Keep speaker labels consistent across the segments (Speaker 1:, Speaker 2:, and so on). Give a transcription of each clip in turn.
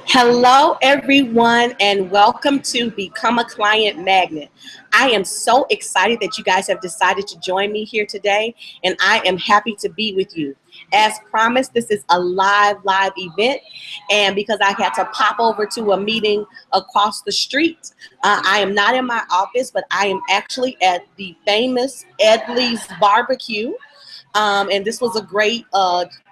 Speaker 1: Hello, everyone, and welcome to Become a Client Magnet. I am so excited that you guys have decided to join me here today, and I am happy to be with you. As promised, this is a live event, and because I had to pop over to a meeting across the street, I am not in my office, but I am actually at the famous Edley's Barbecue. And this was a great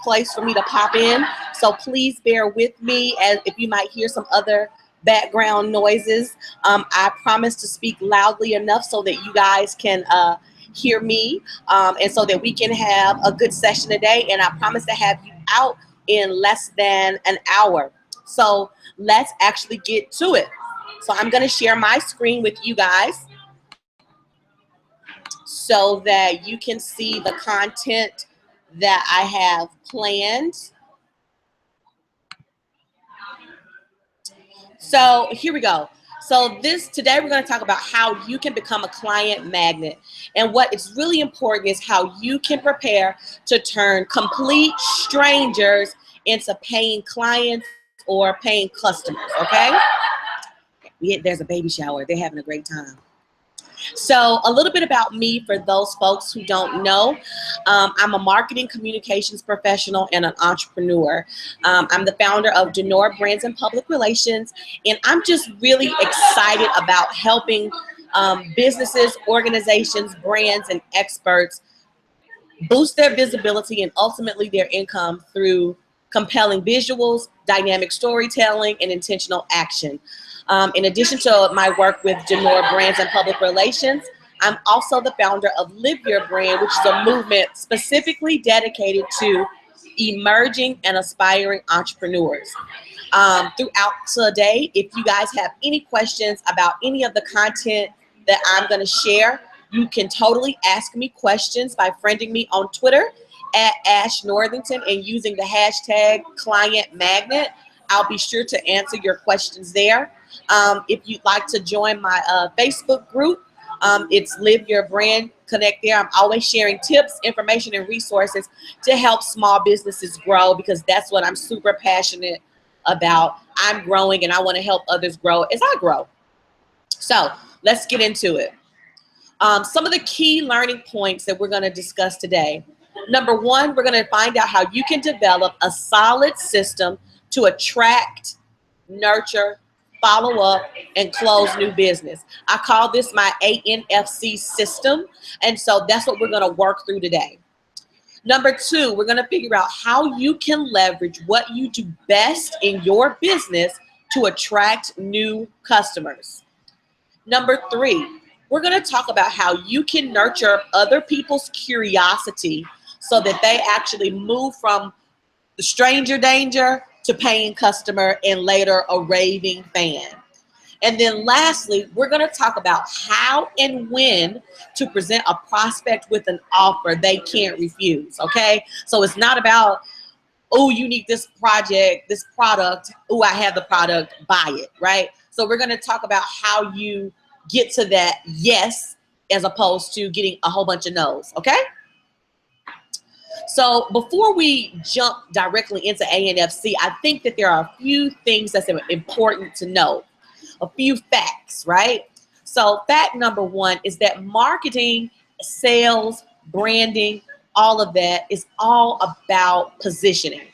Speaker 1: place for me to pop in. So please bear with me as if you might hear some other background noises. I promise to speak loudly enough so that you guys can hear me and so that we can have a good session today. And I promise to have you out in less than an hour. So let's actually get to it. So I'm going to share my screen with you guys so that you can see the content that I have planned. So here we go. So today we're going to talk about how you can become a client magnet. And what is really important is how you can prepare to turn complete strangers into paying clients or paying customers, okay? There's a baby shower. They're having a great time. So a little bit about me for those folks who don't know. I'm a marketing communications professional and an entrepreneur. I'm the founder of Denora Brands and Public Relations, and I'm just really excited about helping businesses, organizations, brands, and experts boost their visibility and ultimately their income through compelling visuals, dynamic storytelling, and intentional action. In addition to my work with Denora Brands and Public Relations, I'm also the founder of Live Your Brand, which is a movement specifically dedicated to emerging and aspiring entrepreneurs. Throughout today, if you guys have any questions about any of the content that I'm going to share, you can totally ask me questions by friending me on Twitter at Ash Northington and using the hashtag Client Magnet. I'll be sure to answer your questions there. If you'd like to join my Facebook group, it's Live Your Brand. Connect there. I'm always sharing tips, information, and resources to help small businesses grow because that's what I'm super passionate about. I'm growing and I want to help others grow as I grow. So let's get into it. Some of the key learning points that we're going to discuss today. Number one, we're going to find out how you can develop a solid system to attract, nurture, follow up, and close new business. I call this my ANFC system, and so that's what we're going to work through today. Number two, we're going to figure out how you can leverage what you do best in your business to attract new customers. Number three, we're going to talk about how you can nurture other people's curiosity so that they actually move from the stranger danger to paying customer and later a raving fan. And then lastly, we're going to talk about how and when to present a prospect with an offer they can't refuse, okay? So it's not about, oh, you need this project, this product, oh, I have the product, buy it, right? So we're going to talk about how you get to that yes as opposed to getting a whole bunch of no's, okay? So before we jump directly into ANFC, I think that there are a few things that's important to know, a few facts, right? So fact number one is that marketing, sales, branding, all of that is all about positioning.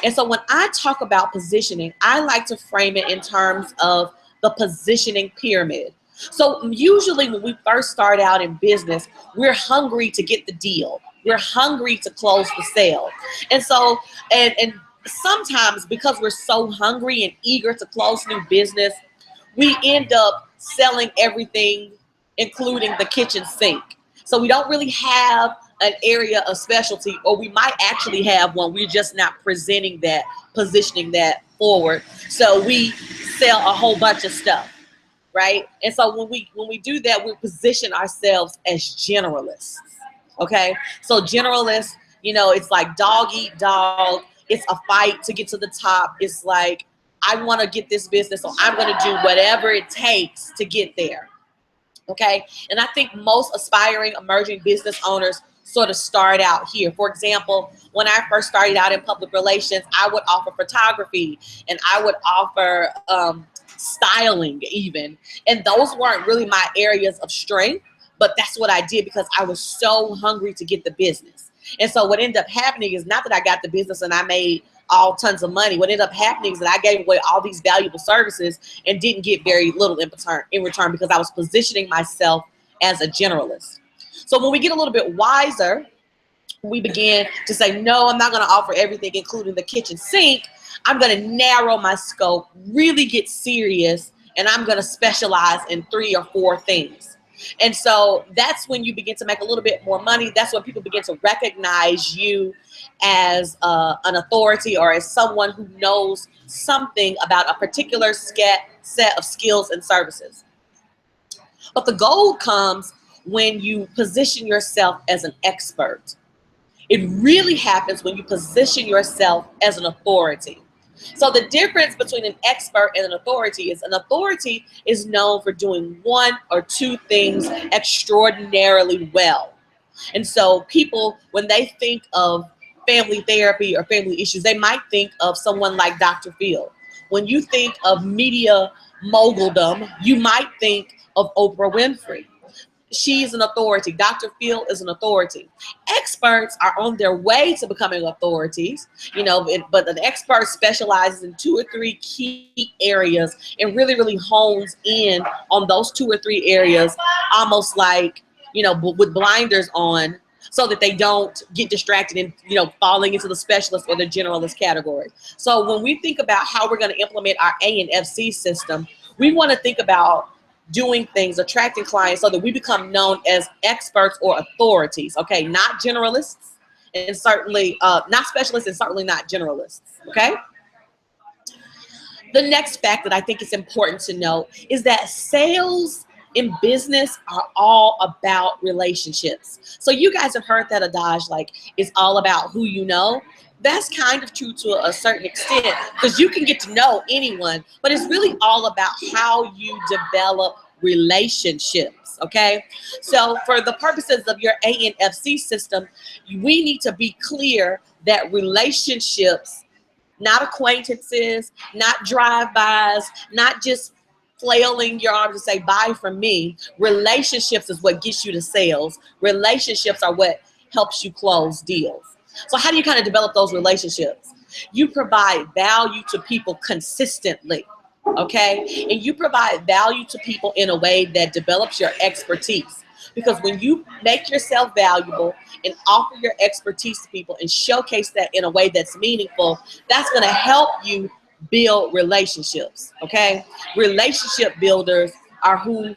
Speaker 1: And so when I talk about positioning, I like to frame it in terms of the positioning pyramid. So usually when we first start out in business, we're hungry to get the deal. We're hungry to close the sale. And so, and sometimes because we're so hungry and eager to close new business, we end up selling everything, including the kitchen sink. So we don't really have an area of specialty, or we might actually have one. We're just not presenting that, positioning that forward. So we sell a whole bunch of stuff, right? And so when we do that, we position ourselves as generalists. Okay, so generalists, it's like dog eat dog. It's a fight to get to the top. It's like, I want to get this business, so I'm going to do whatever it takes to get there. Okay, and I think most aspiring emerging business owners sort of start out here. For example, when I first started out in public relations, I would offer photography and I would offer styling even. And those weren't really my areas of strength, but that's what I did because I was so hungry to get the business. And so what ended up happening is not that I got the business and I made all tons of money. What ended up happening is that I gave away all these valuable services and didn't get very little in return because I was positioning myself as a generalist. So when we get a little bit wiser, we begin to say, no, I'm not going to offer everything, including the kitchen sink. I'm going to narrow my scope, really get serious, and I'm going to specialize in 3 or 4 things. And so that's when you begin to make a little bit more money. That's when people begin to recognize you as an authority or as someone who knows something about a particular set of skills and services. But the gold comes when you position yourself as an expert. It really happens when you position yourself as an authority. So the difference between an expert and an authority is known for doing 1 or 2 things extraordinarily well. And so people, when they think of family therapy or family issues, they might think of someone like Dr. Phil. When you think of media moguldom, you might think of Oprah Winfrey. She's an authority. Dr. Phil is an authority. Experts are on their way to becoming authorities, but an expert specializes in 2 or 3 key areas and really, really hones in on those 2 or 3 areas, almost like, with blinders on, so that they don't get distracted and, falling into the specialist or the generalist category. So when we think about how we're going to implement our A and FC system, we want to think about doing things, attracting clients so that we become known as experts or authorities, okay? Not generalists and certainly not specialists and certainly not generalists, okay? The next fact that I think is important to know is that sales in business are all about relationships. So you guys have heard that adage, like, it's all about who you know. That's kind of true to a certain extent because you can get to know anyone, but it's really all about how you develop relationships, okay? So for the purposes of your A and FC system, we need to be clear that relationships, not acquaintances, not drive-bys, not just flailing your arms to say bye from me. Relationships is what gets you to sales. Relationships are what helps you close deals. So how do you kind of develop those relationships? You provide value to people consistently, okay? And you provide value to people in a way that develops your expertise. Because when you make yourself valuable and offer your expertise to people and showcase that in a way that's meaningful, that's going to help you build relationships, okay? Relationship builders are who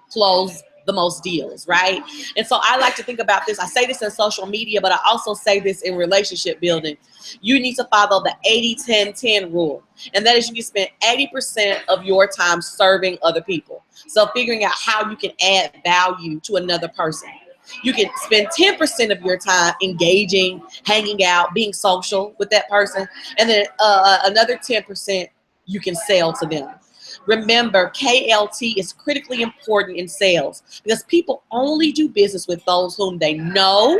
Speaker 1: close the most deals, right? And so I like to think about this. I say this in social media, but I also say this in relationship building. You need to follow the 80-10-10 rule. And that is you can spend 80% of your time serving other people. So figuring out how you can add value to another person. You can spend 10% of your time engaging, hanging out, being social with that person. And then another 10% you can sell to them. Remember, KLT is critically important in sales because people only do business with those whom they know,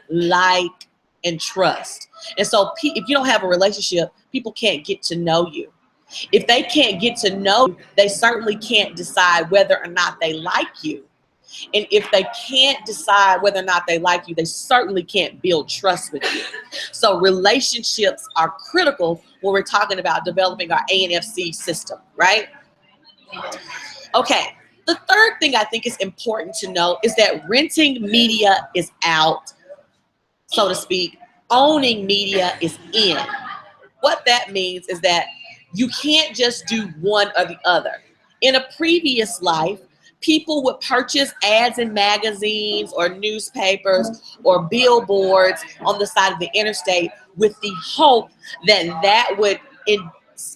Speaker 1: like, and trust. And so if you don't have a relationship, people can't get to know you. If they can't get to know you, they certainly can't decide whether or not they like you. And if they can't decide whether or not they like you, they certainly can't build trust with you. So relationships are critical when we're talking about developing our A&FC system, right? Okay, the third thing I think is important to know is that renting media is out, so to speak. Owning media is in. What that means is that you can't just do one or the other. In a previous life, people would purchase ads in magazines or newspapers or billboards on the side of the interstate with the hope that that would,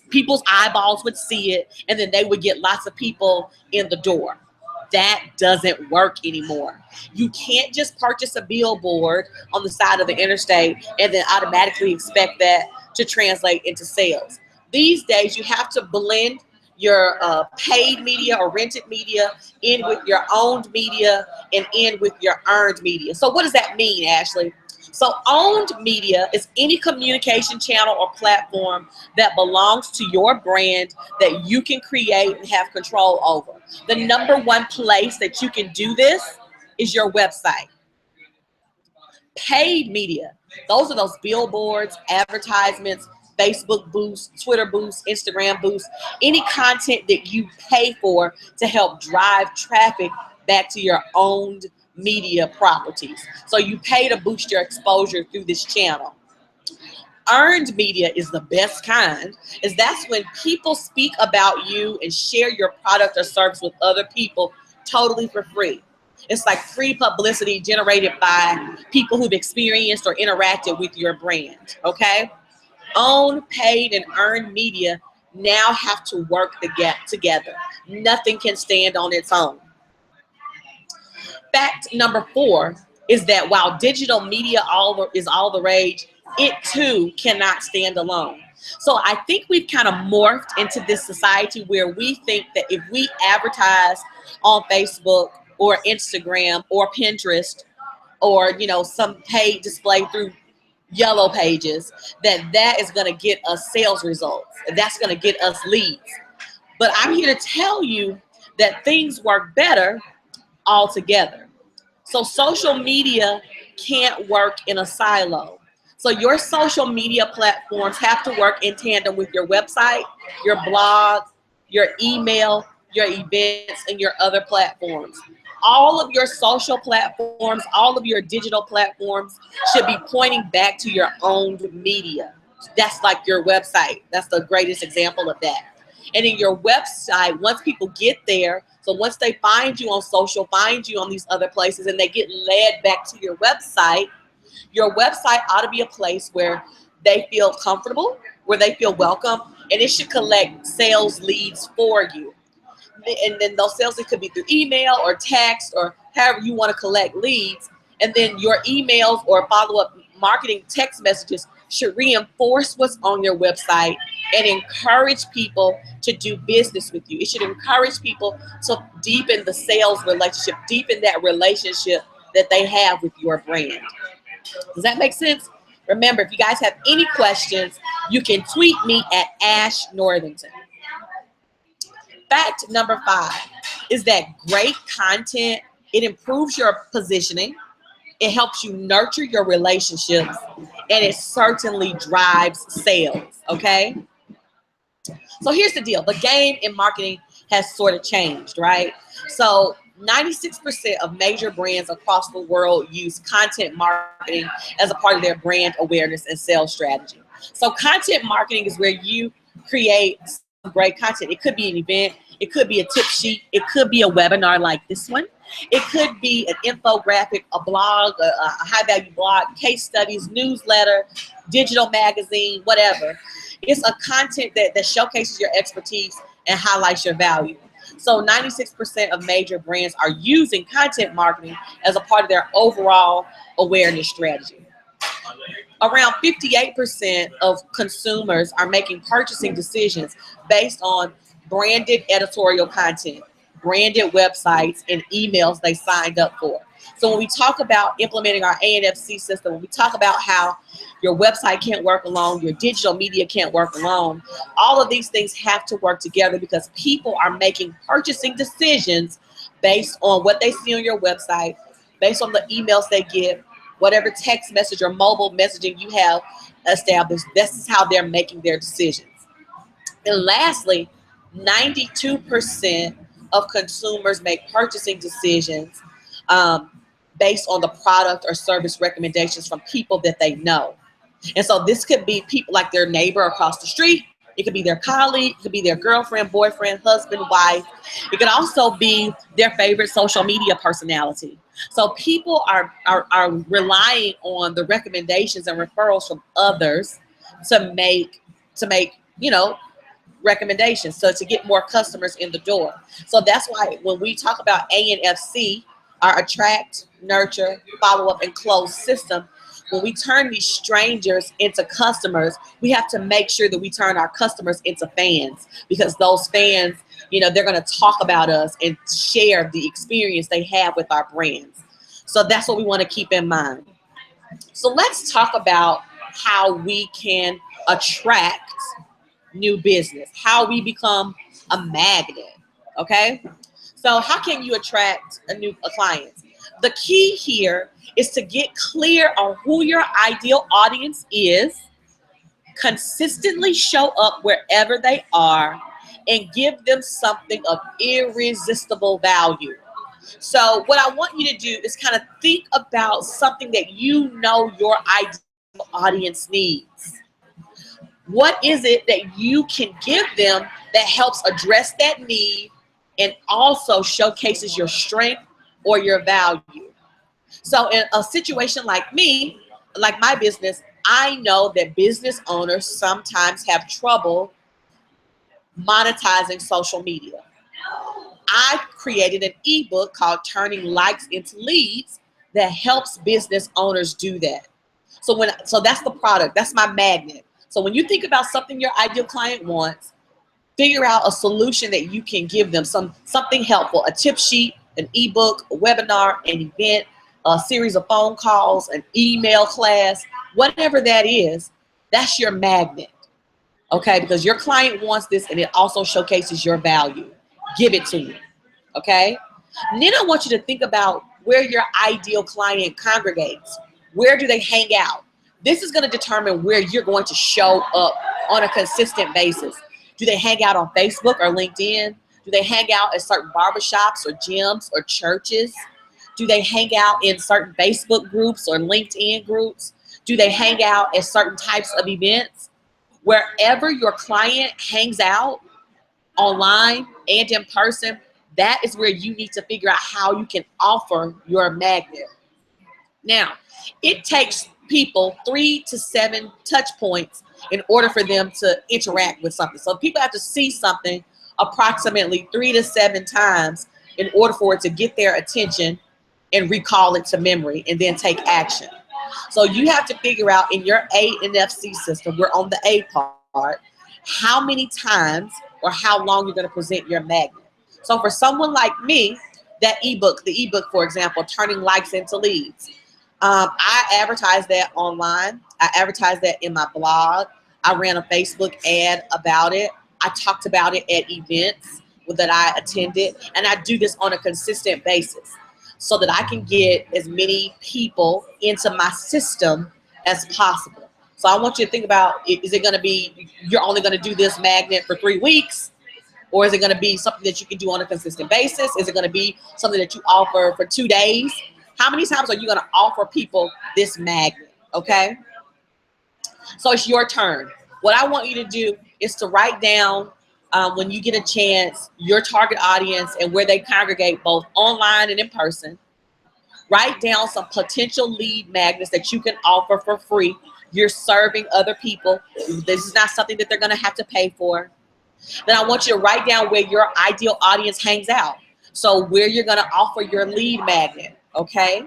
Speaker 1: people's eyeballs would see it, and then they would get lots of people in the door. That doesn't work anymore. You can't just purchase a billboard on the side of the interstate and then automatically expect that to translate into sales. These days, you have to blend your paid media or rented media, in with your owned media, and in with your earned media. So what does that mean, Ashley? So owned media is any communication channel or platform that belongs to your brand that you can create and have control over. The number one place that you can do this is your website. Paid media, those are those billboards, advertisements, Facebook boosts, Twitter boosts, Instagram boosts, any content that you pay for to help drive traffic back to your owned media properties. So you pay to boost your exposure through this channel. Earned media is the best kind, is that's when people speak about you and share your product or service with other people totally for free. It's like free publicity generated by people who've experienced or interacted with your brand, okay? Owned, paid, and earned media now have to work together. Nothing can stand on its own. Fact number 4 is that while digital media is all the rage, it too cannot stand alone. So I think we've kind of morphed into this society where we think that if we advertise on Facebook or Instagram or Pinterest or some paid display through yellow pages, that is going to get us sales results. That's going to get us leads. But I'm here to tell you that things work better all together. So social media can't work in a silo. So your social media platforms have to work in tandem with your website, your blog, your email, your events, and your other platforms. All of your social platforms, all of your digital platforms should be pointing back to your owned media. That's like your website. That's the greatest example of that. And in your website, once people get there, so once they find you on social, find you on these other places, and they get led back to your website ought to be a place where they feel comfortable, where they feel welcome, and it should collect sales leads for you. And then those sales leads could be through email or text or however you want to collect leads. And then your emails or follow-up marketing text messages should reinforce what's on your website and encourage people to do business with you. It should encourage people to deepen the sales relationship, deepen that relationship that they have with your brand. Does that make sense? Remember, if you guys have any questions, you can tweet me at Ash Northington. Fact number 5 is that great content, it improves your positioning, it helps you nurture your relationships, and it certainly drives sales, okay? So here's the deal. The game in marketing has sort of changed, right? So 96% of major brands across the world use content marketing as a part of their brand awareness and sales strategy. So content marketing is where you create some great content. It could be an event. It could be a tip sheet. It could be a webinar like this one. It could be an infographic, a blog, a high-value blog, case studies, newsletter, digital magazine, whatever. It's a content that showcases your expertise and highlights your value. So 96% of major brands are using content marketing as a part of their overall awareness strategy. Around 58% of consumers are making purchasing decisions based on branded editorial content, branded websites, and emails they signed up for. So when we talk about implementing our ANFC system, when we talk about how your website can't work alone, your digital media can't work alone, all of these things have to work together because people are making purchasing decisions based on what they see on your website, based on the emails they get, whatever text message or mobile messaging you have established. This is how they're making their decisions. And lastly, 92% of consumers make purchasing decisions based on the product or service recommendations from people that they know. And so this could be people like their neighbor across the street. It could be their colleague. It could be their girlfriend, boyfriend, husband, wife. It could also be their favorite social media personality. So people are relying on the recommendations and referrals from others to make recommendations, so to get more customers in the door. So that's why when we talk about ANFC, our attract, nurture, follow up, and close system, when we turn these strangers into customers, we have to make sure that we turn our customers into fans, because those fans, you know, they're going to talk about us and share the experience they have with our brands. So that's what we want to keep in mind. So let's talk about how we can attract new business, how we become a magnet. Okay, so how can you attract a client? The key here is to get clear on who your ideal audience is, consistently show up wherever they are, and give them something of irresistible value. So what I want you to do is kind of think about something that you know your ideal audience needs. What is it that you can give them that helps address that need and also showcases your strength or your value? So in a situation like me, like my business, I know that business owners sometimes have trouble monetizing social media. I created an ebook called Turning Likes into Leads that helps business owners do that. So that's the product, that's my magnet. So when you think about something your ideal client wants, figure out a solution that you can give them, something helpful, a tip sheet, an ebook, a webinar, an event, a series of phone calls, an email class, whatever that is, that's your magnet. Okay, because your client wants this and it also showcases your value. Give it to them. Okay, and then I want you to think about where your ideal client congregates. Where do they hang out? This is going to determine where you're going to show up on a consistent basis. Do they hang out on Facebook or LinkedIn? Do they hang out at certain barbershops or gyms or churches? Do they hang out in certain Facebook groups or LinkedIn groups? Do they hang out at certain types of events? Wherever your client hangs out, online and in person, that is where you need to figure out how you can offer your magnet. Now, it takes people 3 to 7 touch points in order for them to interact with something. So people have to see something approximately 3 to 7 times in order for it to get their attention and recall it to memory and then take action. So you have to figure out in your A and FC system, we're on the A part, how many times or how long you're going to present your magnet. So for someone like me, that ebook, the ebook, for example, Turning Likes into Leads, I advertised that online. I advertised that in my blog. I ran a Facebook ad about it. I talked about it at events that I attended, and I do this on a consistent basis so that I can get as many people into my system as possible. So I want you to think about, is it going to be, you're only going to do this magnet for 3 weeks? Or is it going to be something that you can do on a consistent basis? Is it going to be something that you offer for 2 days? How many times are you going to offer people this magnet? Okay. So it's your turn. What I want you to do is to write down, when you get a chance, your target audience and where they congregate both online and in person. Write down some potential lead magnets that you can offer for free. You're serving other people. This is not something that they're going to have to pay for. Then I want you to write down where your ideal audience hangs out. So where you're going to offer your lead magnet, okay?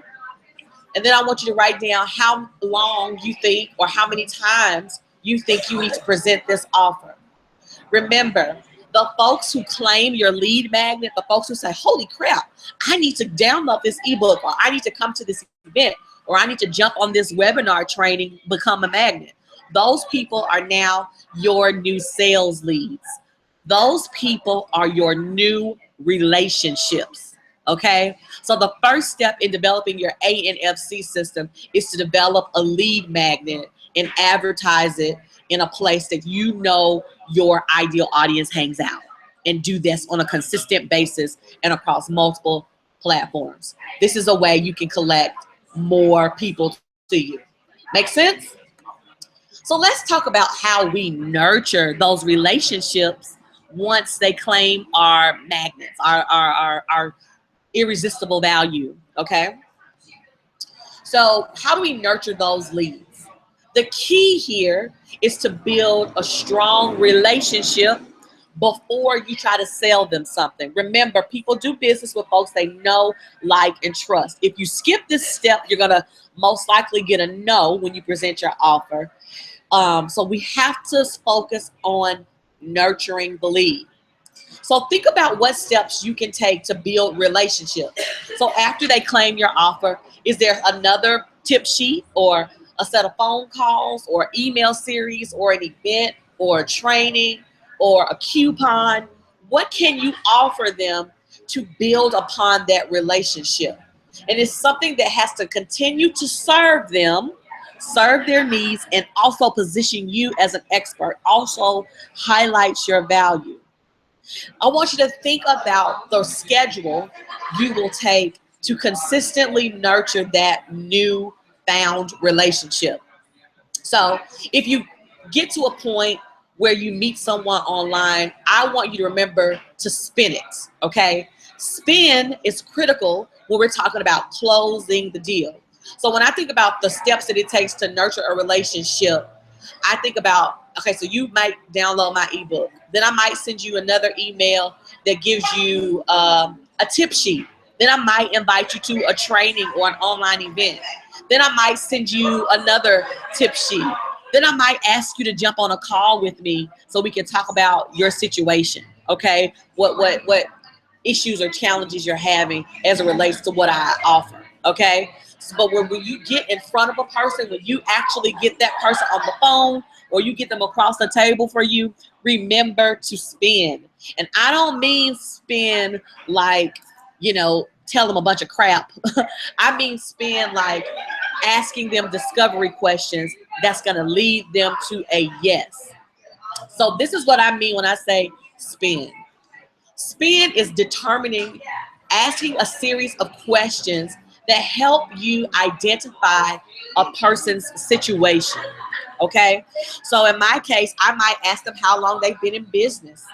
Speaker 1: And then I want you to write down how long you think or how many times you think you need to present this offer. Remember, the folks who claim your lead magnet, the folks who say, holy crap, I need to download this ebook, or I need to come to this event, or I need to jump on this webinar training, become a magnet. Those people are now your new sales leads. Those people are your new relationships, okay? So the first step in developing your A and FC system is to develop a lead magnet and advertise it in a place that you know your ideal audience hangs out, and do this on a consistent basis and across multiple platforms. This is a way you can collect more people to you. Make sense? So let's talk about how we nurture those relationships once they claim our magnets, our irresistible value, okay? So how do we nurture those leads? The key here is to build a strong relationship before you try to sell them something. Remember, people do business with folks they know, like, and trust. If you skip this step, you're going to most likely get a no when you present your offer. So we have to focus on nurturing the lead. So think about what steps you can take to build relationships. So after they claim your offer, is there another tip sheet or a set of phone calls or email series or an event or a training or a coupon? What can you offer them to build upon that relationship? And it's something that has to continue to serve them, serve their needs, and also position you as an expert, also highlights your value. I want you to think about the schedule you will take to consistently nurture that new found relationship. So if you get to a point where you meet someone online, I want you to remember to spin it, okay? Spin is critical when we're talking about closing the deal. So when I think about the steps that it takes to nurture a relationship, I think about, okay, so you might download my ebook. Then I might send you another email that gives you a tip sheet. Then I might invite you to a training or an online event. Then I might send you another tip sheet. Then I might ask you to jump on a call with me so we can talk about your situation, okay? What issues or challenges you're having as it relates to what I offer, okay? But when you get in front of a person, when you actually get that person on the phone or you get them across the table for you, remember to spin. And I don't mean spin like, tell them a bunch of crap. I mean spin like asking them discovery questions that's going to lead them to a yes. So this is what I mean when I say spin. Spin is asking a series of questions that help you identify a person's situation, okay? So in my case, I might ask them how long they've been in business.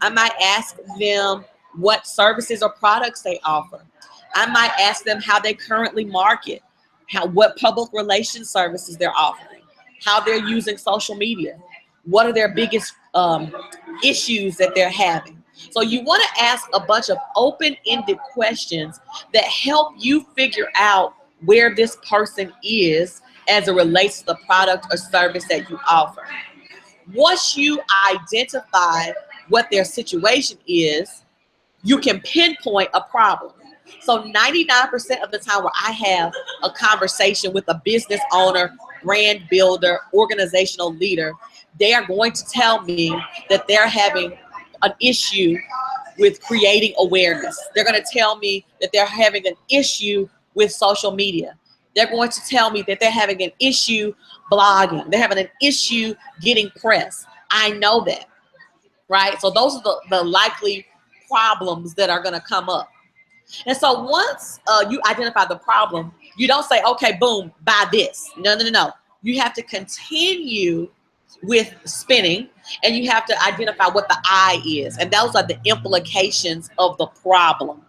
Speaker 1: I might ask them what services or products they offer. I might ask them how they currently market, what public relations services they're offering, how they're using social media, what are their biggest issues that they're having. So you want to ask a bunch of open-ended questions that help you figure out where this person is as it relates to the product or service that you offer. Once you identify what their situation is, you can pinpoint a problem. So 99% of the time where I have a conversation with a business owner, brand builder, organizational leader, they are going to tell me that they're having an issue with creating awareness. They're going to tell me that they're having an issue with social media. They're going to tell me that they're having an issue blogging. They're having an issue getting press. I know that, right? So those are the likely problems that are going to come up. And so once you identify the problem, you don't say, okay, boom, buy this. No. You have to continue with spinning, and you have to identify what the I is. And those are the implications of the problem.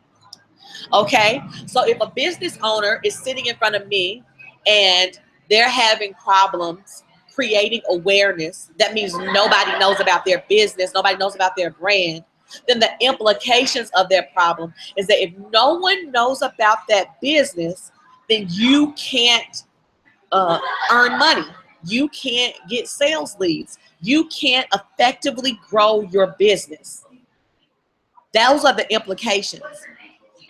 Speaker 1: Okay? So if a business owner is sitting in front of me and they're having problems creating awareness, that means nobody knows about their business, nobody knows about their brand, then the implications of their problem is that if no one knows about that business, then you can't earn money. You can't get sales leads. You can't effectively grow your business. Those are the implications.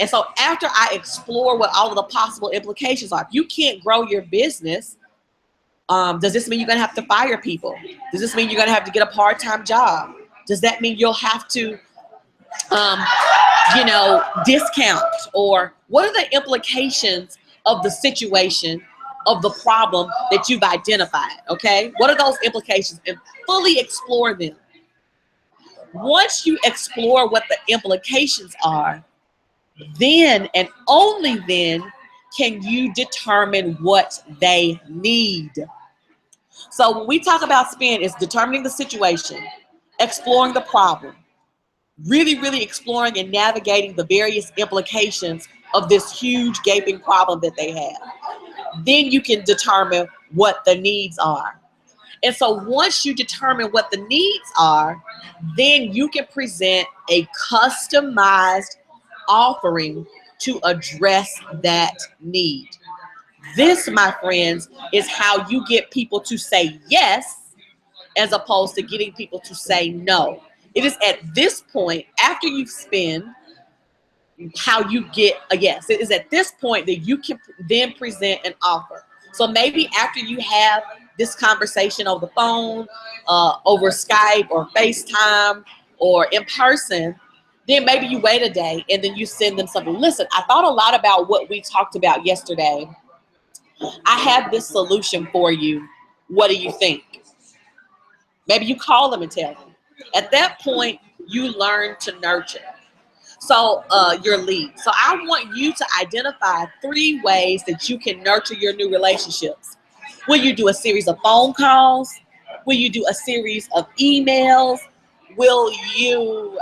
Speaker 1: And so after I explore what all of the possible implications are, if you can't grow your business, does this mean you're going to have to fire people? Does this mean you're going to have to get a part-time job? Does that mean you'll have to discount? Or what are the implications of the situation, of the problem that you've identified, okay? What are those implications? And fully explore them. Once you explore what the implications are, then and only then can you determine what they need. So when we talk about spin, it's determining the situation, exploring the problem, really exploring and navigating the various implications of this huge gaping problem that they have. Then you can determine what the needs are. And so once you determine what the needs are, then you can present a customized offering to address that need. This, my friends, is how you get people to say yes as opposed to getting people to say no. It is at this point, after you spend, how you get a yes. It is at this point that you can then present an offer. So maybe after you have this conversation over the phone, over Skype or FaceTime or in person, then maybe you wait a day and then you send them something. Listen, I thought a lot about what we talked about yesterday. I have this solution for you. What do you think? Maybe you call them and tell them. At that point, you learn to nurture. So your lead. So I want you to identify 3 ways that you can nurture your new relationships. Will you do a series of phone calls? Will you do a series of emails? Will you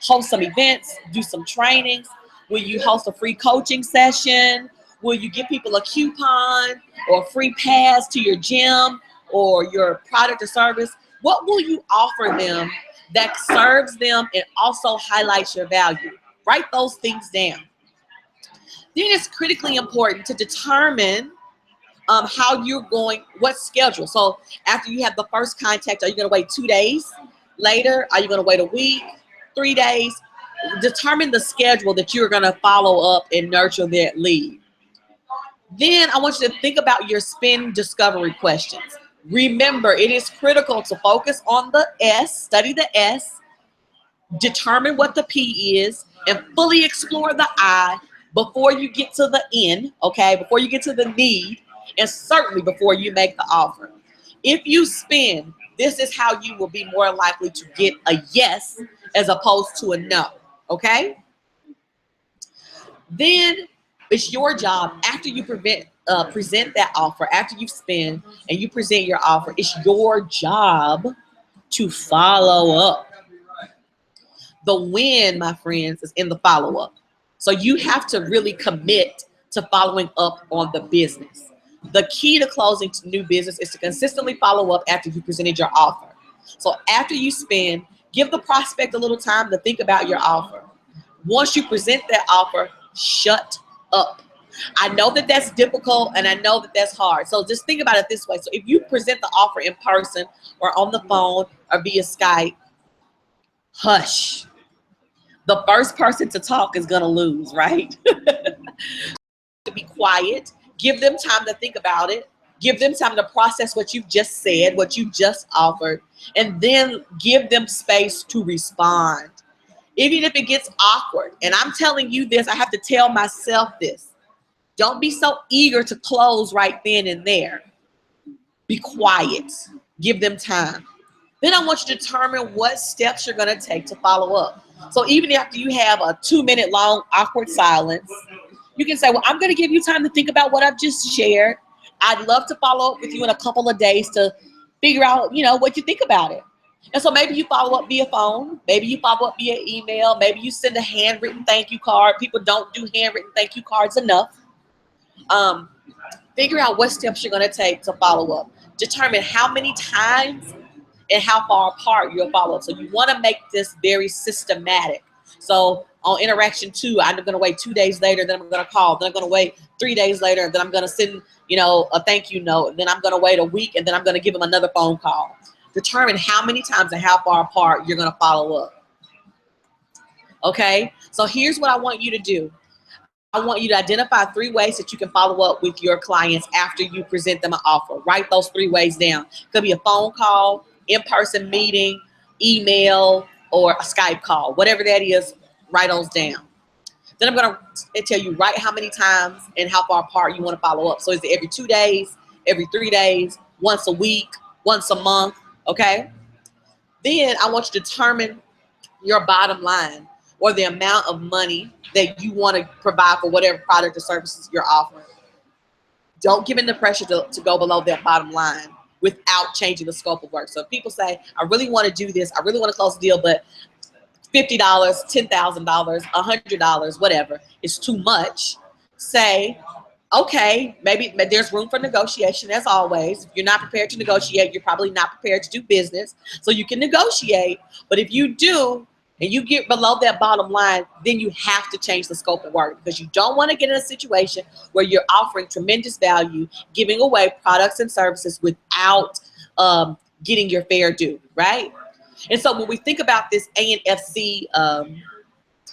Speaker 1: host some events, do some trainings? Will you host a free coaching session? Will you give people a coupon or a free pass to your gym or your product or service? What will you offer them that serves them and also highlights your value? Write those things down. Then it's critically important to determine how you're going, what schedule. So after you have the first contact, are you going to wait 2 days later? Are you going to wait a week, 3 days? Determine the schedule that you're going to follow up and nurture that lead. Then I want you to think about your spin discovery questions. Remember, it is critical to focus on the S, study the S, determine what the P is, and fully explore the I before you get to the N, okay, before you get to the need, and certainly before you make the offer. If you spin, this is how you will be more likely to get a yes as opposed to a no, okay? Then it's your job after you present that offer, after you spend and you present your offer, it's your job to follow up. The win, my friends, is in the follow-up. So you have to really commit to following up on the business. The key to closing new business is to consistently follow up after you presented your offer. So after you spend, give the prospect a little time to think about your offer. Once you present that offer, shut up. I know that that's difficult and I know that that's hard. So just think about it this way. So if you present the offer in person or on the phone or via Skype, hush. The first person to talk is going to lose, right? To be quiet. Give them time to think about it. Give them time to process what you've just said, what you just offered, and then give them space to respond. Even if it gets awkward, and I'm telling you this, I have to tell myself this. Don't be so eager to close right then and there. Be quiet. Give them time. Then I want you to determine what steps you're going to take to follow up. So even after you have a 2-minute long awkward silence, you can say, well, I'm going to give you time to think about what I've just shared. I'd love to follow up with you in a couple of days to figure out, what you think about it. And so maybe you follow up via phone. Maybe you follow up via email. Maybe you send a handwritten thank you card. People don't do handwritten thank you cards enough. Figure out what steps you're going to take to follow up. Determine how many times and how far apart you'll follow up. So you want to make this very systematic. So on interaction 2, I'm going to wait 2 days later, then I'm going to call. Then I'm going to wait 3 days later, and then I'm going to send, a thank you note. Then I'm going to wait a week, and then I'm going to give them another phone call. Determine how many times and how far apart you're going to follow up. Okay? So here's what I want you to do. I want you to identify 3 ways that you can follow up with your clients after you present them an offer. Write those 3 ways down. It could be a phone call, in-person meeting, email, or a Skype call. Whatever that is, write those down. Then I'm going to tell you right how many times and how far apart you want to follow up. So is it every 2 days, every 3 days, once a week, once a month, okay? Then I want you to determine your bottom line or the amount of money that you want to provide for whatever product or services you're offering. Don't give in the pressure to go below that bottom line without changing the scope of work. So if people say, I really want to do this, I really want to close the deal, but $50, $10,000, $100, whatever, is too much, say, Okay, maybe there's room for negotiation as always. If you're not prepared to negotiate, you're probably not prepared to do business. So you can negotiate, but if you do and you get below that bottom line, then you have to change the scope of work, because you don't want to get in a situation where you're offering tremendous value, giving away products and services without getting your fair due, right? And so when we think about this ANFC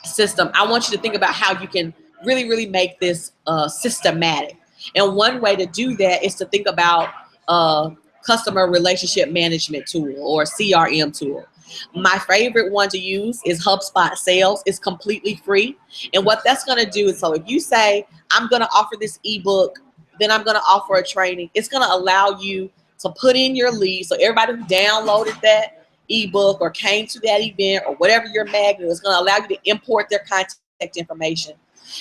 Speaker 1: system, I want you to think about how you can really make this systematic. And one way to do that is to think about customer relationship management tool, or CRM tool. My favorite one to use is HubSpot Sales. It's completely free. And what that's going to do is, so if you say, I'm going to offer this ebook, then I'm going to offer a training, it's going to allow you to put in your lead. So everybody who downloaded that ebook or came to that event or whatever your magnet is, going to allow you to import their contact information.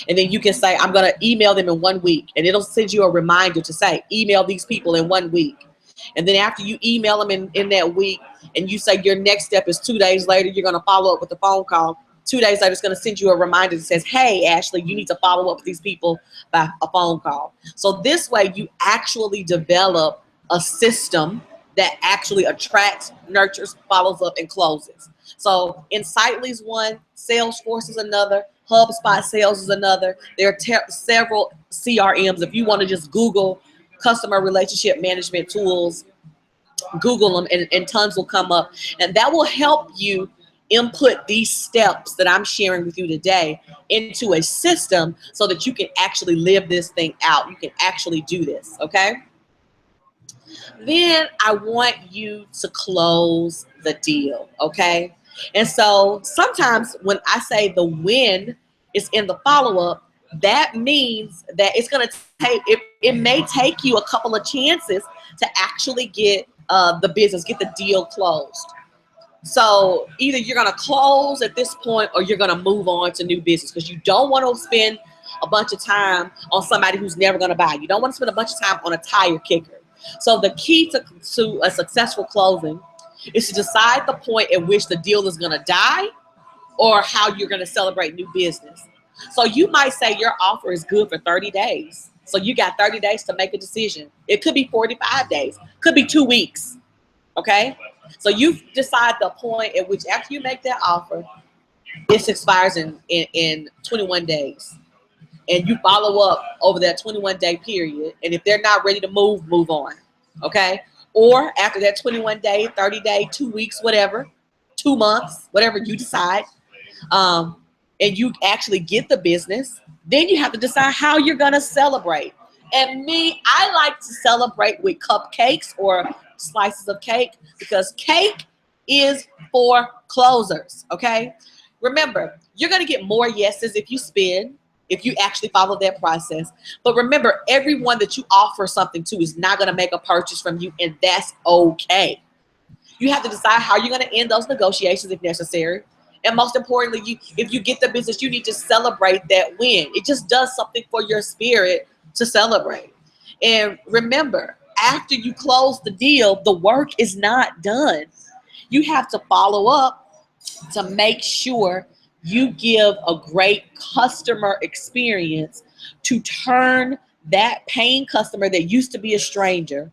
Speaker 1: And then you can say, I'm going to email them in 1 week. And it'll send you a reminder to say, email these people in 1 week. And then after you email them in that week, and you say your next step is 2 days later, you're going to follow up with a phone call. 2 days later, it's going to send you a reminder that says, hey, Ashley, you need to follow up with these people by a phone call. So this way you actually develop a system that actually attracts, nurtures, follows up, and closes. So Insightly's one, Salesforce is another, HubSpot Sales is another. There are several CRMs. If you want to just Google customer relationship management tools, Google them, and tons will come up. And that will help you input these steps that I'm sharing with you today into a system so that you can actually live this thing out. You can actually do this, okay? Then I want you to close the deal, okay? And so sometimes when I say the win is in the follow-up, that means that it's going to take, it may take you a couple of chances to actually get the business, get the deal closed. So either you're going to close at this point or you're going to move on to new business, because you don't want to spend a bunch of time on somebody who's never going to buy. You don't want to spend a bunch of time on a tire kicker. So the key to a successful closing is to decide the point at which the deal is going to die, or how you're going to celebrate new business. So you might say your offer is good for 30 days. So you got 30 days to make a decision. It could be 45 days, could be 2 weeks. Okay. So you decide the point at which, after you make that offer, this expires in 21 days. And you follow up over that 21-day period. And if they're not ready to move on. Okay. Or after that 21-day, 30-day, 2 weeks, whatever, 2 months, whatever you decide, and you actually get the business, then you have to decide how you're going to celebrate. And I like to celebrate with cupcakes or slices of cake, because cake is for closers, okay? Remember, you're going to get more yeses if you spin, if you actually follow that process. But remember, everyone that you offer something to is not going to make a purchase from you, and that's okay. You have to decide how you're going to end those negotiations if necessary. And most importantly, if you get the business, you need to celebrate that win. It just does something for your spirit to celebrate. And remember, after you close the deal, the work is not done. You have to follow up to make sure you give a great customer experience to turn that paying customer that used to be a stranger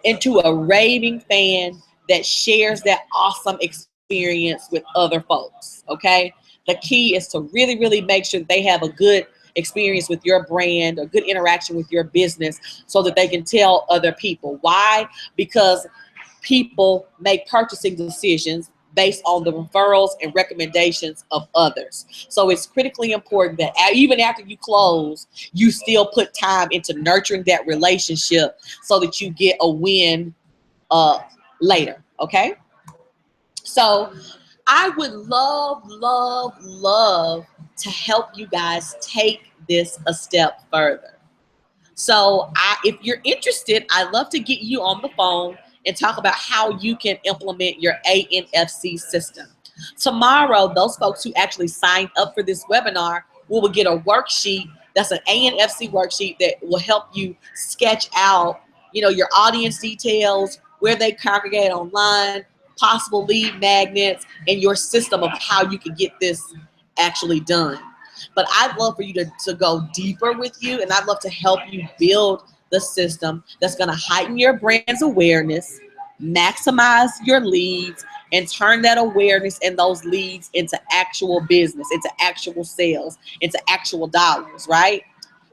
Speaker 1: into a raving fan that shares that awesome experience with other folks, okay? The key is to really make sure that they have a good experience with your brand, a good interaction with your business, so that they can tell other people. Why? Because people make purchasing decisions based on the referrals and recommendations of others. So it's critically important that even after you close, you still put time into nurturing that relationship so that you get a win later, okay? So I would love to help you guys take this a step further. So if you're interested, I'd love to get you on the phone and talk about how you can implement your ANFC system. Tomorrow, those folks who actually signed up for this webinar will get a worksheet. That's an ANFC worksheet that will help you sketch out, your audience details, where they congregate online, possible lead magnets, and your system of how you can get this actually done. But I'd love for you to go deeper with you, and I'd love to help you build the system that's going to heighten your brand's awareness, maximize your leads, and turn that awareness and those leads into actual business, into actual sales, into actual dollars, right?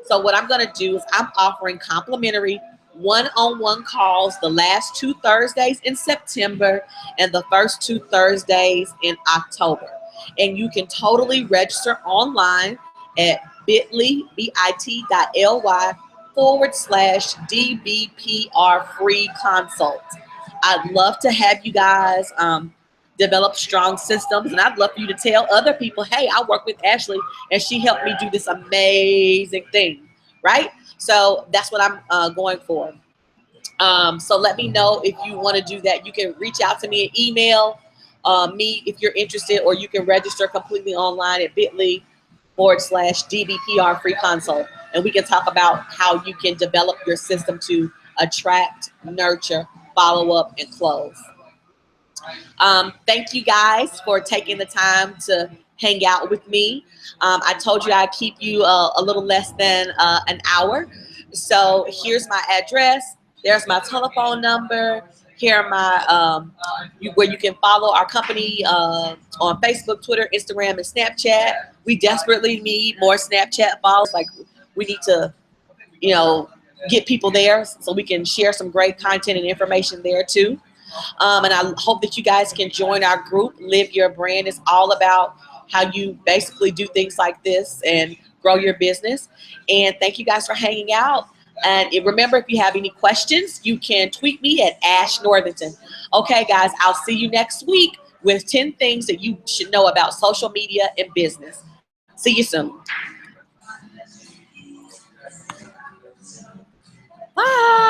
Speaker 1: So what I'm going to do is I'm offering complimentary one-on-one calls the last 2 Thursdays in September and the first 2 Thursdays in October. And you can totally register online at bit.ly/DBPR free consult. I'd love to have you guys develop strong systems, and I'd love for you to tell other people, hey, I work with Ashley and she helped me do this amazing thing, right? So that's what I'm going for. So let me know if you want to do that. You can reach out to me and email me if you're interested, or you can register completely online at bit.ly/DBPR free consult. And we can talk about how you can develop your system to attract, nurture, follow up, and close. Thank you guys for taking the time to hang out with me. I told you I'd keep you a little less than an hour. So here's my address. There's my telephone number. Here are my where you can follow our company on Facebook, Twitter, Instagram, and Snapchat. We desperately need more Snapchat followers. Like, we need to, you know, get people there so we can share some great content and information there too. And I hope that you guys can join our group. Live Your Brand is all about how you basically do things like this and grow your business. And thank you guys for hanging out. And remember, if you have any questions, you can tweet me at Ash Northington. Okay, guys, I'll see you next week with 10 things that you should know about social media and business. See you soon. Bye.